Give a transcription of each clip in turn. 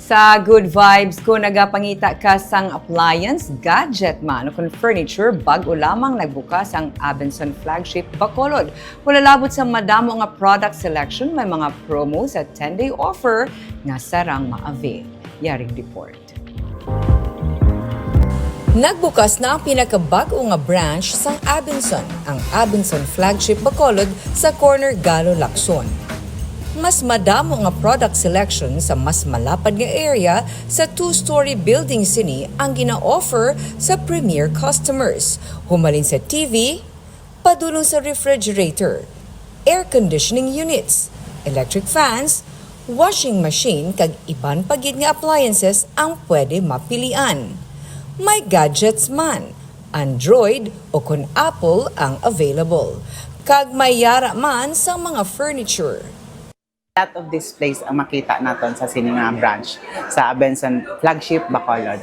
Sa good vibes ko nagapangita ka sang appliance, gadget man o kung furniture, bago lamang nagbukas ang Abenson Flagship Bacolod. Wala labot sa madamo nga product selection, may mga promo sa 10-day offer nga sarang ma-avail. Yaring report. Nagbukas na ang pinakabago nga branch sang Abenson, ang Abenson Flagship Bacolod sa corner Galo, Lacson. Mas madamo nga product selection sa mas malapad nga area sa 2-story building sini ang gina-offer sa premier customers. Humalin sa TV, padulong sa refrigerator, air conditioning units, electric fans, washing machine kag iban pagid nga appliances ang pwede mapilian. May gadgets man, Android o kun Apple ang available. Kag may yara man sa mga furniture. Lot of displays ang makita naton sa sininga branch sa Abenson Flagship Bacolod.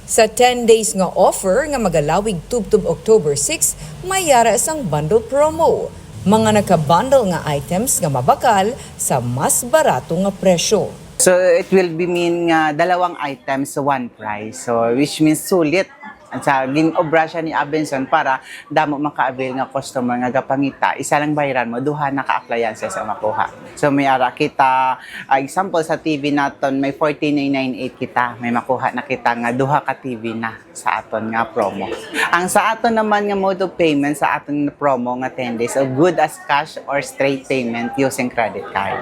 Sa 10 days nga offer nga magalawig tubtub October 6, may yara isang bundle promo. Mga naka-bundle nga items nga mabakal sa mas barato nga presyo. So it will be mean nga dalawang items sa one price. So which means sulit at sa ginobra siya ni Abenson para damo maka-avail nga customer nga gapangita, isa lang bayaran mo, duha na ka-appliances ang makuha. So may ara kita, example sa TV naton may 14,998 kita, may makuha na kita nga duha ka TV na sa aton nga promo. Ang sa aton naman nga mode of payment sa aton promo nga 10 days, so good as cash or straight payment using credit card.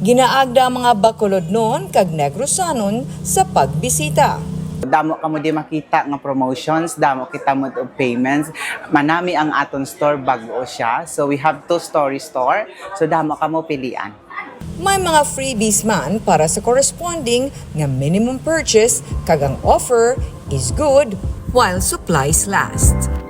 Ginaagda mga Bacolod noon kag Negrosanon sa pagbisita. Damo ka mo di makita nga promotions, damo kita mo of payments. Manami ang aton store bago siya. So we have 2-story store. So damo ka mo pilian. May mga freebies man para sa corresponding nga minimum purchase kag ang offer is good while supplies last.